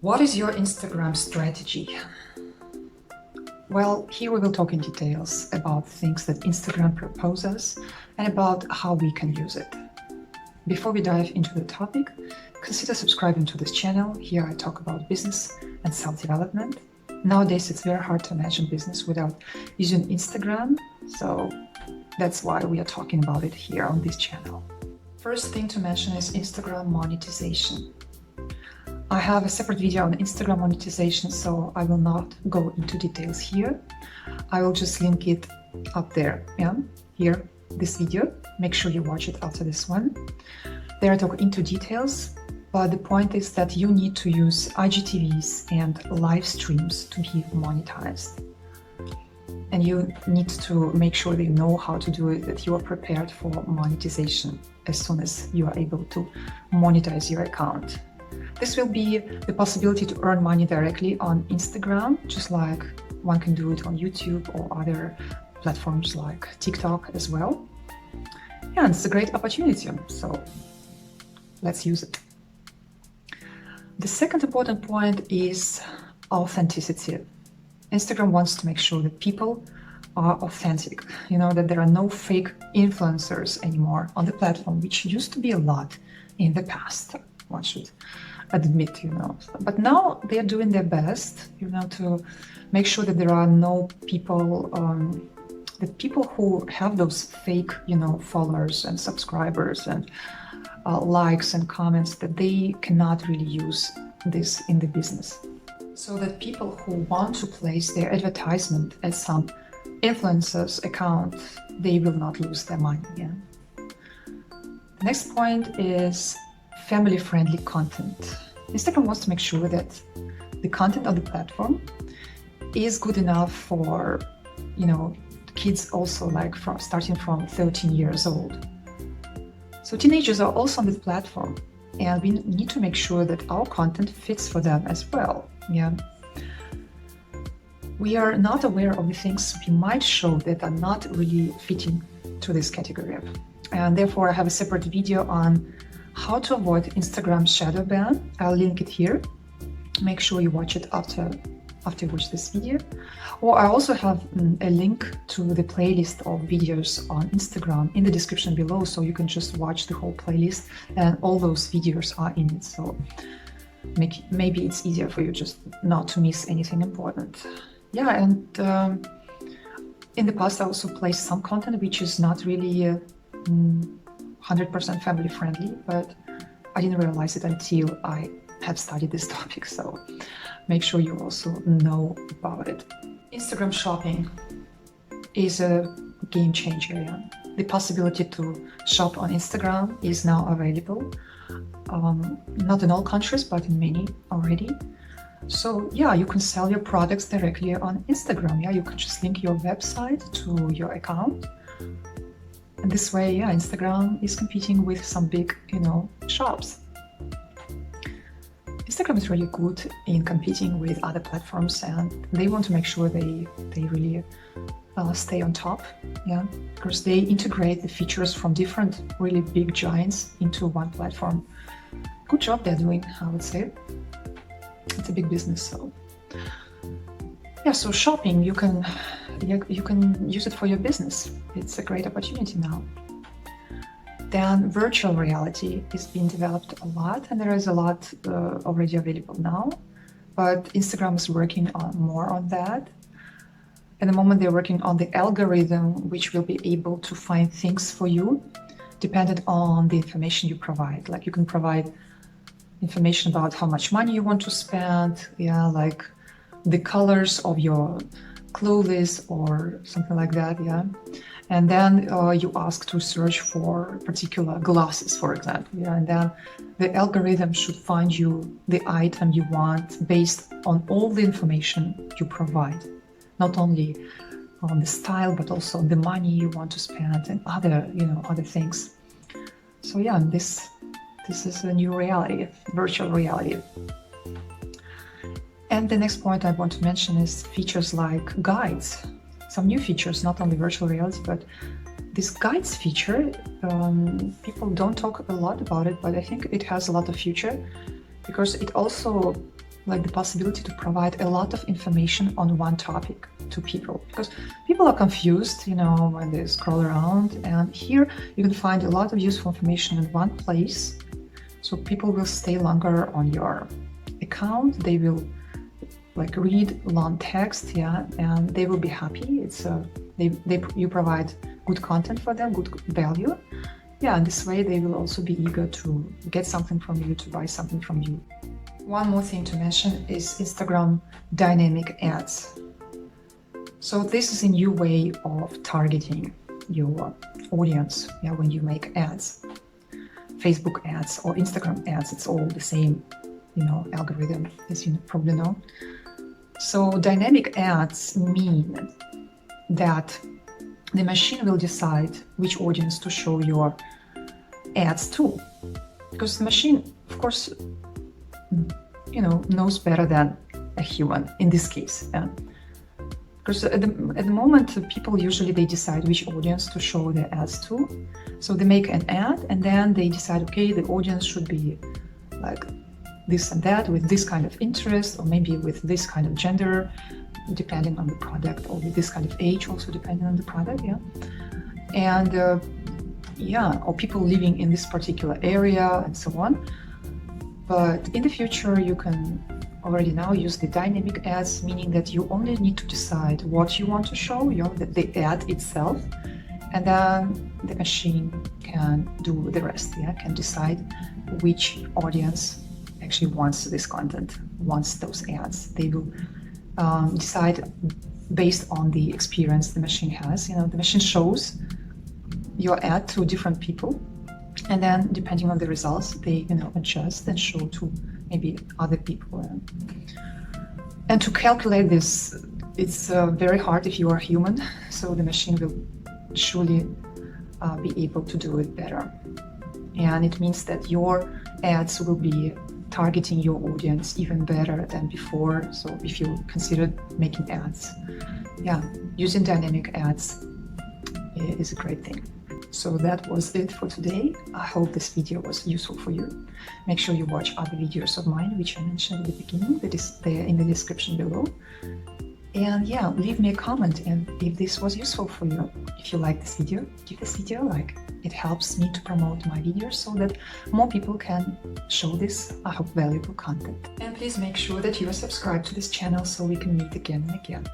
What is your Instagram strategy? Well, here we will talk in details about things that Instagram proposes and about how we can use it. Before we dive into the topic, consider subscribing to this channel. Here I talk about business and self-development. Nowadays, it's very hard to imagine business without using Instagram, so that's why we are talking about it here on this channel. First thing to mention is Instagram monetization. I have a separate video on Instagram monetization, so I will not go into details here. I will just link it up there, here, this video. Make sure you watch it after this one. There I talk into details, but the point is that you need to use IGTVs and live streams to be monetized. And you need to make sure that you know how to do it, that you are prepared for monetization as soon as you are able to monetize your account. This will be the possibility to earn money directly on Instagram, just like one can do it on YouTube or other platforms like TikTok as well. Yeah, and it's a great opportunity, so let's use it. The second important point is authenticity. Instagram wants to make sure that people are authentic, that there are no fake influencers anymore on the platform, which used to be a lot in the past, one should admit, But now they're doing their best, to make sure that there are no people, that people who have those fake, followers and subscribers and likes and comments, that they cannot really use this in the business. So that people who want to place their advertisement at some influencer's account, they will not lose their money. The next point is family-friendly content. Instagram wants to make sure that the content on the platform is good enough for, kids also, like starting from 13 years old. So teenagers are also on the platform, and we need to make sure that our content fits for them as well. We are not aware of the things we might show that are not really fitting to this category. And therefore, I have a separate video on how to avoid Instagram shadow ban. I'll link it here. Make sure you watch it after you watch this video. Or I also have a link to the playlist of videos on Instagram in the description below, so you can just watch the whole playlist and all those videos are in it. So maybe it's easier for you just not to miss anything important. And in the past I also placed some content which is not really 100% family friendly, but I didn't realize it until I have studied this topic, so make sure you also know about it. Instagram shopping is a game changer. The possibility to shop on Instagram is now available, not in all countries, but in many already. So you can sell your products directly on Instagram. You can just link your website to your account. And this way, Instagram is competing with some big, shops. Instagram is really good in competing with other platforms, and they want to make sure they really stay on top, because they integrate the features from different really big giants into one platform. Good job they're doing, I would say. It's a big business, so so shopping, you can use it for your business. It's a great opportunity now. Then virtual reality is being developed a lot, and there is a lot already available now, but Instagram is working more on that. At the moment, they're working on the algorithm, which will be able to find things for you, dependent on the information you provide. Like you can provide information about how much money you want to spend, like the colors of your clothes or something like that, and then you ask to search for particular glasses, for example, and then the algorithm should find you the item you want based on all the information you provide, not only on the style but also on the money you want to spend and other things. So this is a new reality, virtual reality. And the next point I want to mention is features like guides. Some new features, not only virtual reality, but this guides feature, people don't talk a lot about it, but I think it has a lot of future because it also like the possibility to provide a lot of information on one topic to people, because people are confused, when they scroll around, and here you can find a lot of useful information in one place, so people will stay longer on your account. They will read long text, and they will be happy. It's you provide good content for them, good value. And this way they will also be eager to get something from you, to buy something from you. One more thing to mention is Instagram dynamic ads. So this is a new way of targeting your audience, when you make ads. Facebook ads or Instagram ads, it's all the same, algorithm, as you probably know. So dynamic ads mean that the machine will decide which audience to show your ads to, because the machine, of course, knows better than a human in this case. Because at the moment, people usually they decide which audience to show their ads to. So they make an ad and then they decide, okay, the audience should be like this and that, with this kind of interest, or maybe with this kind of gender, depending on the product, or with this kind of age, also depending on the product, and or people living in this particular area and so on. But in the future, you can already now use the dynamic ads, meaning that you only need to decide what you want to show, the ad itself, and then the machine can do the rest, can decide which audience actually wants this content, wants those ads. They will decide based on the experience the machine has. The machine shows your ad to different people, and then depending on the results, they adjust and show to maybe other people. And to calculate this, it's very hard if you are human, so the machine will surely be able to do it better. And it means that your ads will be targeting your audience even better than before. So if you consider making ads, using dynamic ads is a great thing. So that was it for today. I hope this video was useful for you. Make sure you watch other videos of mine, which I mentioned at the beginning, that is there in the description below. And leave me a comment, and if this was useful for you. If you like this video, give this video a like. It helps me to promote my videos so that more people can show this, I hope, valuable content. And please make sure that you are subscribed to this channel so we can meet again and again.